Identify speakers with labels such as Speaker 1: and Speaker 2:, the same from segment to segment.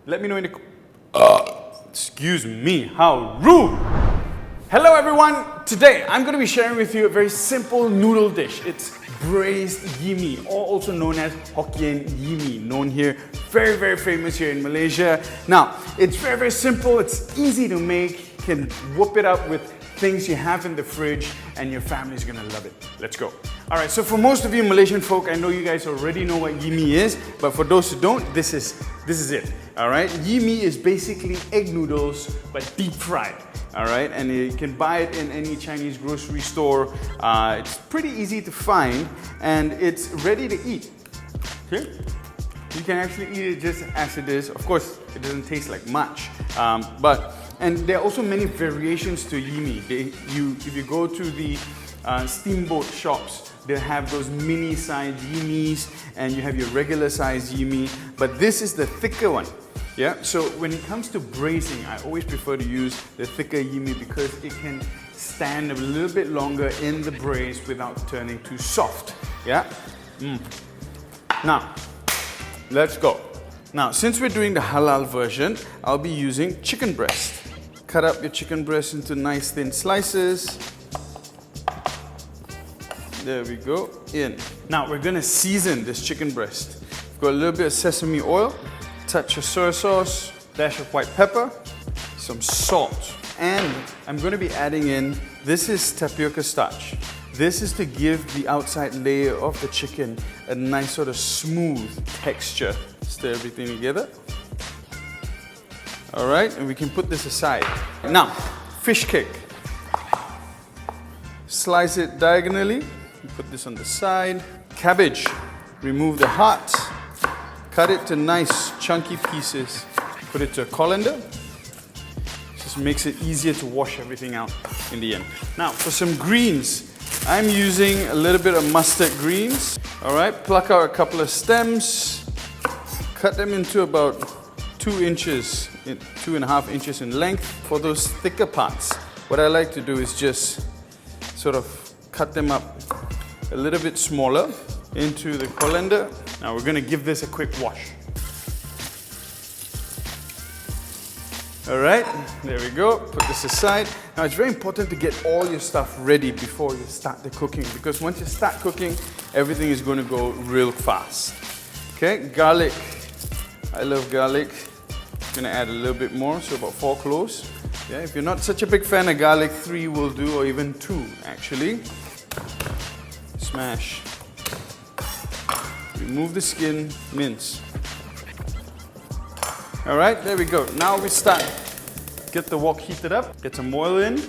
Speaker 1: Let me know in the... excuse me, how rude! Hello everyone! Today I'm going to be sharing with you a very simple noodle dish. It's Braised Yee Mee, or also known as Hokkien Yee Mee, known here, very famous here in Malaysia. Now, it's very simple, it's easy to make, you can whoop it up with things you have in the fridge and your family's gonna love it. Let's go. Alright, so for most of you Malaysian folk, I know you guys already know what Yee Mee is, but for those who don't, this is it. Alright, Yee Mee is basically egg noodles, but deep fried. Alright, and you can buy it in any Chinese grocery store. It's pretty easy to find and it's ready to eat. Okay? You can actually eat it just as it is. Of course, it doesn't taste like much, and there are also many variations to Yee Mee. If you go to the steamboat shops, they have those mini sized Yee Mees and you have your regular sized Yee Mee, but this is the thicker one. Yeah, so when it comes to braising, I always prefer to use the thicker Yee Mee because it can stand a little bit longer in the braise without turning too soft. Yeah? Now, let's go. Now, since we're doing the halal version, I'll be using chicken breast. Cut up your chicken breast into nice thin slices. There we go, in. Now, we're gonna season this chicken breast. We've got a little bit of sesame oil, touch of soy sauce, dash of white pepper, some salt, and I'm going to be adding in, this is tapioca starch. This is to give the outside layer of the chicken a nice sort of smooth texture. Stir everything together. Alright, and we can put this aside. Now, fish cake. Slice it diagonally, put this on the side. Cabbage, remove the heart. Cut it to nice chunky pieces, put it to a colander. Just makes it easier to wash everything out in the end. Now for some greens, I'm using a little bit of mustard greens. Alright, pluck out a couple of stems, cut them into about 2 inches, 2.5 inches in length. For those thicker parts, what I like to do is just sort of cut them up a little bit smaller into the colander. Now we're going to give this a quick wash. Alright, there we go. Put this aside. Now it's very important to get all your stuff ready before you start the cooking, because once you start cooking, everything is going to go real fast. Okay, garlic. I love garlic. I'm going to add a little bit more, so about 4 cloves. Yeah, if you're not such a big fan of garlic, 3 will do, or even 2 actually. Smash. Remove the skin, mince. Alright, there we go. Now we start. Get the wok heated up, get some oil in.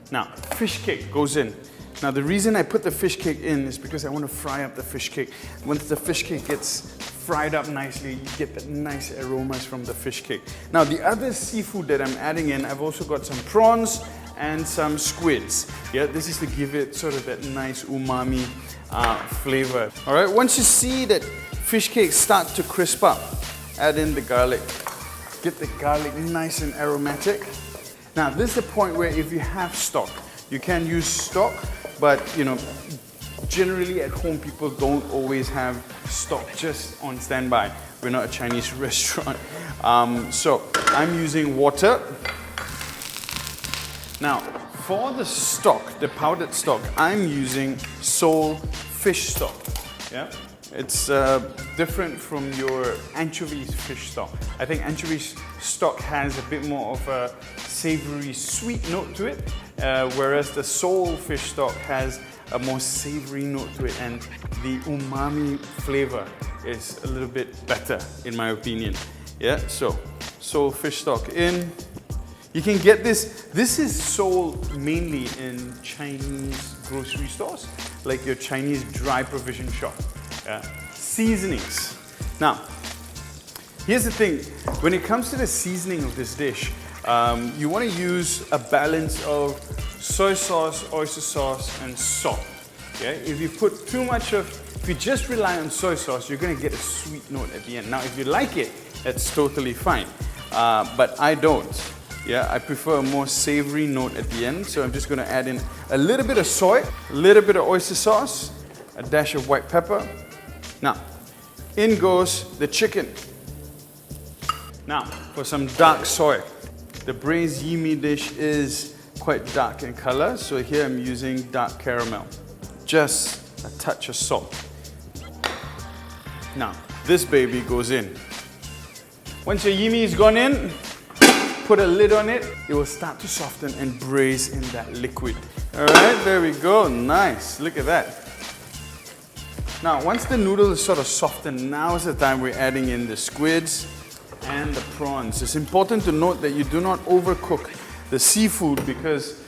Speaker 1: Now, fish cake goes in. Now the reason I put the fish cake in is because I want to fry up the fish cake. Once the fish cake gets fried up nicely, you get the nice aromas from the fish cake. Now the other seafood that I'm adding in, I've also got some prawns and some squids. Yeah, this is to give it sort of that nice umami flavor. All right, once you see that fish cake start to crisp up, add in the garlic. Get the garlic nice and aromatic. Now, this is the point where if you have stock, you can use stock, but you know, generally at home people don't always have stock just on standby. We're not a Chinese restaurant. So I'm using water. Now, for the stock, the powdered stock, I'm using sole fish stock. Yeah, it's different from your anchovies fish stock. I think anchovies stock has a bit more of a savory, sweet note to it, whereas the sole fish stock has a more savory note to it, and the umami flavor is a little bit better, in my opinion. Yeah, so sole fish stock in. You can get this is sold mainly in Chinese grocery stores, like your Chinese dry provision shop. Seasonings. Now, here's the thing, when it comes to the seasoning of this dish, you want to use a balance of soy sauce, oyster sauce, and salt. Okay? If you just rely on soy sauce, you're going to get a sweet note at the end. Now, if you like it, that's totally fine, but I don't. Yeah, I prefer a more savory note at the end, so I'm just going to add in a little bit of soy, a little bit of oyster sauce, a dash of white pepper. Now, in goes the chicken. Now, for some dark soy. The Braised Yee Mee dish is quite dark in color, so here I'm using dark caramel. Just a touch of salt. Now, this baby goes in. Once your yee mee is gone in, put a lid on it. It will start to soften and braise in that liquid. All right, there we go. Nice. Look at that. Now, once the noodle is sort of softened, now is the time we're adding in the squids and the prawns. It's important to note that you do not overcook the seafood because,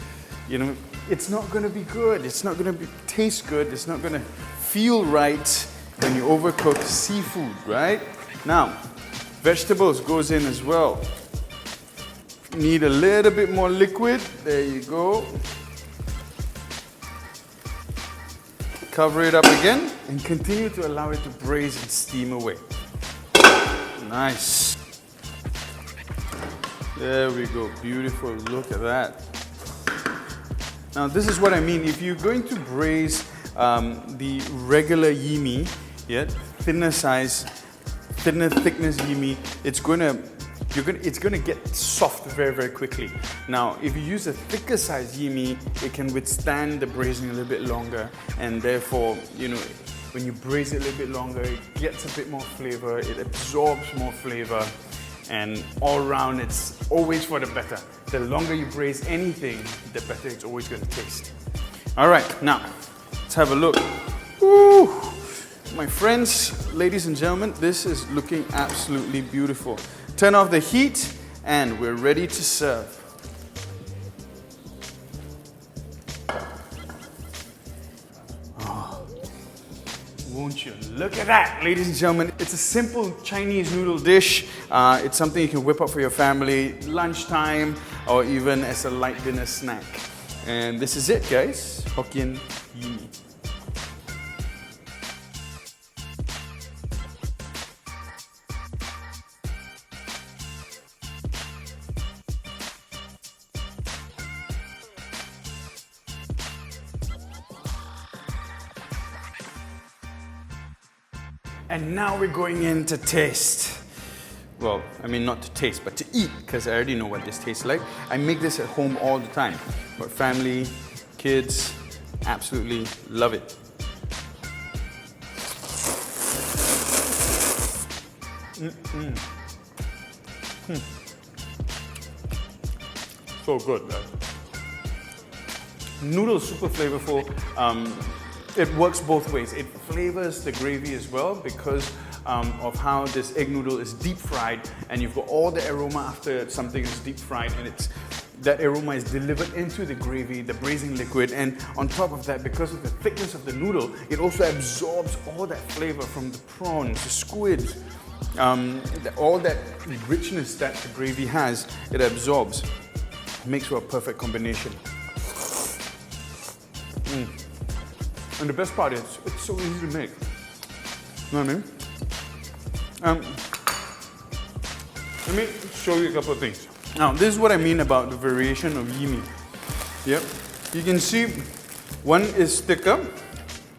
Speaker 1: you know, it's not going to be good. It's not going to taste good. It's not going to feel right when you overcook seafood, right? Now, vegetables goes in as well. Need a little bit more liquid. There you go. Cover it up again and continue to allow it to braise and steam away. Nice. There we go. Beautiful. Look at that. Now this is what I mean. If you're going to braise the regular yee mee, yeah, thinner thickness yee mee, it's gonna get soft very, very quickly. Now, if you use a thicker size yee mee, it can withstand the braising a little bit longer, and therefore, you know, when you braise it a little bit longer, it gets a bit more flavor, it absorbs more flavor, and all around, it's always for the better. The longer you braise anything, the better it's always going to taste. All right, now let's have a look. Woo! My friends, ladies and gentlemen, this is looking absolutely beautiful. Turn off the heat and we're ready to serve. Oh, won't you look at that, ladies and gentlemen. It's a simple Chinese noodle dish. It's something you can whip up for your family, lunchtime, or even as a light dinner snack. And this is it, guys. Hokkien Yee Mee. And now we're going in to taste. Well, I mean not to taste, but to eat, because I already know what this tastes like. I make this at home all the time. For family, kids, absolutely love it. So good, guys. Noodle is super flavorful. It works both ways. It flavors the gravy as well because of how this egg noodle is deep fried, and you've got all the aroma after something is deep fried, and that aroma is delivered into the gravy, the braising liquid, and on top of that, because of the thickness of the noodle, it also absorbs all that flavor from the prawns, the squid, all that richness that the gravy has, it absorbs. It makes for a perfect combination. And the best part is, it's so easy to make. You know what I mean? Let me show you a couple of things. Now, this is what I mean about the variation of yee mee. Yep. You can see one is thicker,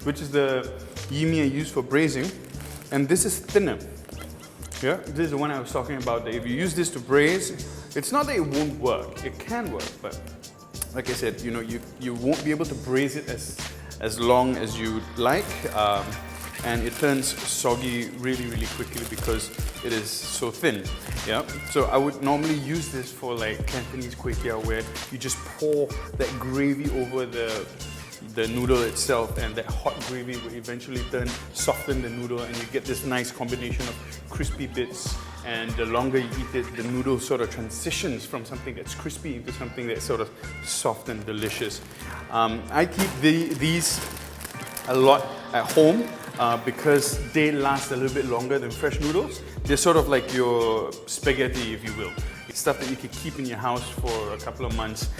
Speaker 1: which is the yee mee I use for braising, and this is thinner. Yeah, this is the one I was talking about. That if you use this to braise, it's not that it won't work. It can work, but like I said, you know, you won't be able to braise it as long as you like, and it turns soggy really, really quickly because it is so thin. Yeah. So I would normally use this for like Cantonese kway teow, where you just pour that gravy over the noodle itself, and that hot gravy will eventually soften the noodle, and you get this nice combination of crispy bits. And the longer you eat it, the noodle sort of transitions from something that's crispy into something that's sort of soft and delicious. I keep these a lot at home because they last a little bit longer than fresh noodles. They're sort of like your spaghetti, if you will. It's stuff that you can keep in your house for a couple of months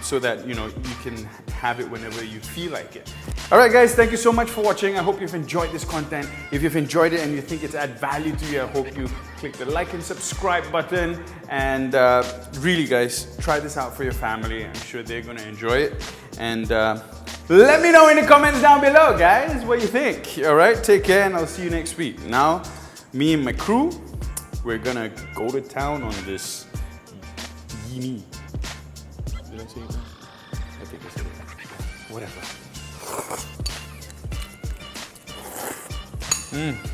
Speaker 1: so that you can have it whenever you feel like it. Alright guys, thank you so much for watching. I hope you've enjoyed this content. If you've enjoyed it and you think it's add value to you, I hope you click the like and subscribe button. And really guys, try this out for your family. I'm sure they're going to enjoy it. And let me know in the comments down below, guys, what you think. Alright, take care and I'll see you next week. Now, me and my crew, we're gonna go to town on this Yee Mee. Did I say that? I think I said it. Whatever. Mmm.